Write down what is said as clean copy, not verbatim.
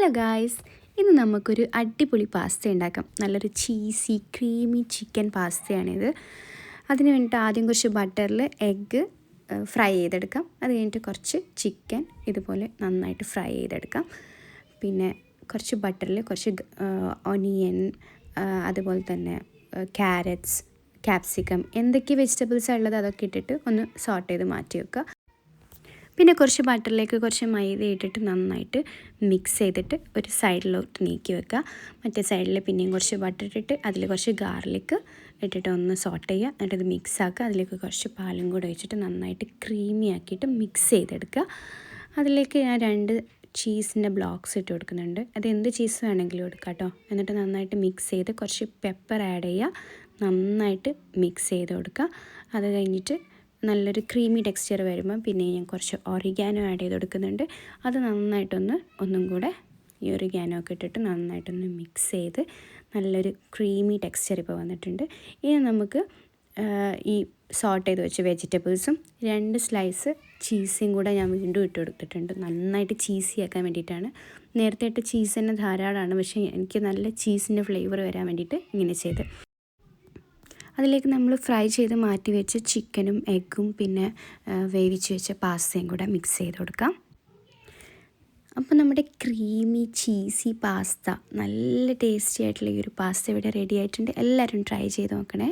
Hello guys, ഇന്ന് നമുക്കൊരു അടിപൊളി പാസ്ത ഉണ്ടാക്കാം. നല്ലൊരു ചീസി ക്രീമി ചിക്കൻ പാസ്തയാണിത്. അതിന് വേണ്ടിയിട്ട് ആദ്യം കുറച്ച് ബട്ടറിൽ എഗ്ഗ് ഫ്രൈ ചെയ്തെടുക്കാം. അത് കഴിഞ്ഞിട്ട് കുറച്ച് ചിക്കൻ ഇതുപോലെ നന്നായിട്ട് ഫ്രൈ ചെയ്തെടുക്കാം. പിന്നെ കുറച്ച് ബട്ടറിൽ കുറച്ച് ഒനിയൻ, അതുപോലെ തന്നെ ക്യാരറ്റ്സ്, ക്യാപ്സിക്കം, എന്തൊക്കെ വെജിറ്റബിൾസാണ് ഉള്ളത് അതൊക്കെ ഇട്ടിട്ട് ഒന്ന് സോട്ട് ചെയ്ത് മാറ്റി വെക്കുക. പിന്നെ കുറച്ച് ബട്ടറിലേക്ക് കുറച്ച് മൈദ ഇട്ടിട്ട് നന്നായിട്ട് മിക്സ് ചെയ്തിട്ട് ഒരു സൈഡിലോട്ട് നീക്കി വെക്കുക. മറ്റേ സൈഡിൽ പിന്നെയും കുറച്ച് ബട്ടർ ഇട്ടിട്ട് അതിൽ കുറച്ച് ഗാർലിക്ക് ഇട്ടിട്ട് ഒന്ന് സോട്ട് ചെയ്യുക. എന്നിട്ടത് മിക്സ് ആക്കുക. അതിലേക്ക് കുറച്ച് പാലും കൂടെ ഒഴിച്ചിട്ട് നന്നായിട്ട് ക്രീമി ആക്കിയിട്ട് മിക്സ് ചെയ്തെടുക്കുക. അതിലേക്ക് ഞാൻ 2 ചീസിൻ്റെ ബ്ലോക്സ് ഇട്ട് കൊടുക്കുന്നുണ്ട്. അത് എന്ത് ചീസ് വേണമെങ്കിലും എടുക്കാം കേട്ടോ. എന്നിട്ട് നന്നായിട്ട് മിക്സ് ചെയ്ത് കുറച്ച് പെപ്പർ ആഡ് ചെയ്യുക. നന്നായിട്ട് മിക്സ് ചെയ്ത് കൊടുക്കുക. അത് കഴിഞ്ഞിട്ട് നല്ലൊരു ക്രീമി ടെക്സ്ചർ വരുമ്പോൾ പിന്നെ ഞാൻ കുറച്ച് ഒറിഗാനോ ആഡ് ചെയ്ത് കൊടുക്കുന്നുണ്ട്. അത് ഒന്നും കൂടെ ഈ ഒറിഗാനോ ഒക്കെ ഇട്ടിട്ട് നന്നായിട്ടൊന്ന് മിക്സ് ചെയ്ത് നല്ലൊരു ക്രീമി ടെക്സ്ചർ ഇപ്പോൾ വന്നിട്ടുണ്ട്. ഇനി നമുക്ക് ഈ സോട്ട് ചെയ്ത് വെച്ച വെജിറ്റബിൾസും 2 സ്ലൈസ് ചീസും കൂടെ ഞാൻ വീണ്ടും ഇട്ട് കൊടുത്തിട്ടുണ്ട്. നന്നായിട്ട് ചീസി ആക്കാൻ വേണ്ടിയിട്ടാണ്. നേരത്തെ ഇട്ട് ചീസ് തന്നെ ധാരാളമാണ്, പക്ഷേ എനിക്ക് നല്ല ചീസിൻ്റെ ഫ്ലേവർ വരാൻ വേണ്ടിയിട്ട് ഇങ്ങനെ ചെയ്ത്. അതിലേക്ക് നമ്മൾ ഫ്രൈ ചെയ്ത് മാറ്റി വെച്ച ചിക്കനും എഗ്ഗും പിന്നെ വേവിച്ച് വെച്ച പാസ്തയും കൂടെ മിക്സ് ചെയ്ത് കൊടുക്കാം. അപ്പോൾ നമ്മുടെ ക്രീമി ചീസി പാസ്ത, നല്ല ടേസ്റ്റി ആയിട്ടുള്ള ഈ ഒരു പാസ്ത ഇവിടെ റെഡി ആയിട്ടുണ്ട്. എല്ലാവരും ട്രൈ ചെയ്ത് നോക്കണേ.